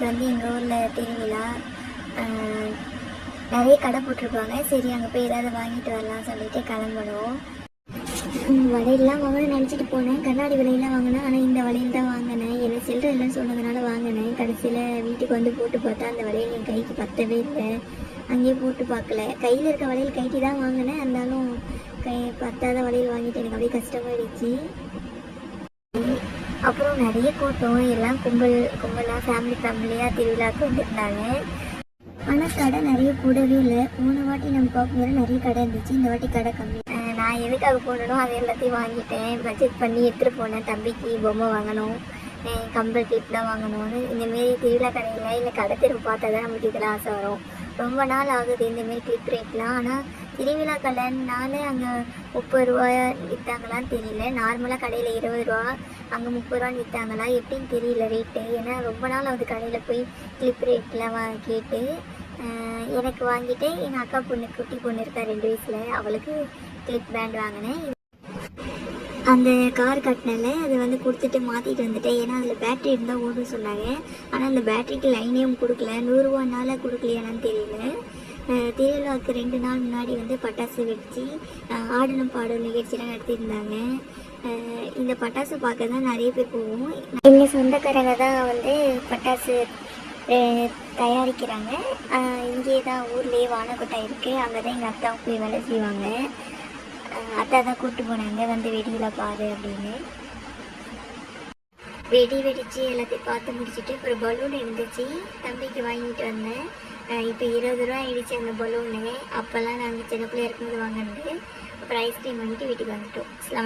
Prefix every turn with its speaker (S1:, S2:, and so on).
S1: வந்து எங்கள் ஊரில் திருவிழா, நிறைய கடை போட்டிருப்பாங்க. சரி அங்கே போய் ஏதாவது வாங்கிட்டு வரலாம் சொல்லிட்டு கிளம்பணும். வளையல்லாம் வாங்கணும்னு நினச்சிட்டு போனேன். கண்ணாடி வளையல்லாம் வாங்கினேன். ஆனால் இந்த வளையல் தான் வாங்கினேன். என்ன சில்லறை இல்லைன்னு சொன்னதுனால வாங்கினேன். கடைசியில் வீட்டுக்கு வந்து போட்டு பார்த்தா அந்த வளையல் என் கைக்கு பத்தவே இல்லை. அங்கேயே போட்டு பார்க்கல. கையில் இருக்க வளையல் கைட்டி தான் வாங்கினேன். இருந்தாலும் பத்தாத வளையல் வாங்கிட்டு எனக்கு அப்படியே கஷ்டமாயிடுச்சு. அப்புறம் நிறைய கூட்டம், எல்லாம் கும்பலாக ஃபேமிலியாக திருவிழாவுக்கு வந்துருந்தாங்க. ஆனால் கடை நிறைய கூடவே இல்லை. போன வாட்டி நம்ம பார்க்கும்போது நிறைய கடை இருந்துச்சு. இந்த வாட்டி கடை கம்மி. நான் எதுக்காக போடணும் அதை எல்லாத்தையும் வாங்கிட்டேன். பட்ஜெட் பண்ணி எடுத்துகிட்டு போனேன். தம்பிக்கு பொம்மை வாங்கணும், கம்பல் கிளிப்லாம் வாங்கணும்னு. இந்தமாரி திருவிழா கடையில் இல்லை கடை தெருவு பார்த்தா தான் நமக்கு இதில் ஆசை வரும். ரொம்ப நாள் ஆகுது இந்தமாரி கிளிப் ரேட்லாம். ஆனால் திருவிழா கடைனால அங்கே 30 ரூபாயா விற்றாங்களான்னு தெரியல. நார்மலாக கடையில் 20 ரூபா, அங்கே 30 ரூபான்னு விற்றாங்களா எப்படின்னு தெரியல ரேட்டு. ஏன்னா ரொம்ப நாள் ஆகுது கடையில் போய் கிளிப் ரேட்லாம் கேட்டு. எனக்கு வாங்கிட்டு எங்கள் அக்கா பொண்ணு, குட்டி பொண்ணு இருக்கா 2 வயசில், அவளுக்கு கிளிப் பேண்ட் வாங்கினேன். அந்த கார் கட்டினால அதை வந்து கொடுத்துட்டு மாற்றிட்டு வந்துட்டேன். ஏன்னா அதில் பேட்ரி இருந்தால் ஓடுன்னு சொன்னாங்க. ஆனால் அந்த பேட்டரிக்கு லைனையும் கொடுக்கல. 100 ரூபானால கொடுக்கலையானு தெரியல. திருவிழாவுக்கு 2 நாள் முன்னாடி வந்து பட்டாசு வெடித்து ஆடலும் பாடலும் நிகழ்ச்சியெலாம் நடத்தியிருந்தாங்க. இந்த பட்டாசு பார்க்க தான் நிறைய பேர் போவோம். எங்கள் சொந்தக்காரங்க தான் வந்து பட்டாசு தயாரிக்கிறாங்க. இங்கே தான் ஊர்லேயே வானக்கொட்டை இருக்குது. அங்கே தான் எங்கள் அக்கா போய் வேலை செய்வாங்க. அத்தா தான் கூப்பிட்டு போனாங்க, வந்து வெடியில் பாரு அப்படின்னு. வெடித்து எல்லாத்தையும் பார்த்து முடிச்சுட்டு அப்புறம் பலூன் இருந்துச்சு, தம்பிக்கு வாங்கிட்டு வந்தேன். இப்போ 20 ரூபா ஆயிடுச்சு அந்த பலூனு. அப்போல்லாம் நாங்கள் சின்ன பிள்ளையா இருக்கும்போது வாங்கினது. அப்புறம் ஐஸ்கிரீம் வாங்கிட்டு வீட்டுக்கு வந்துட்டோம்.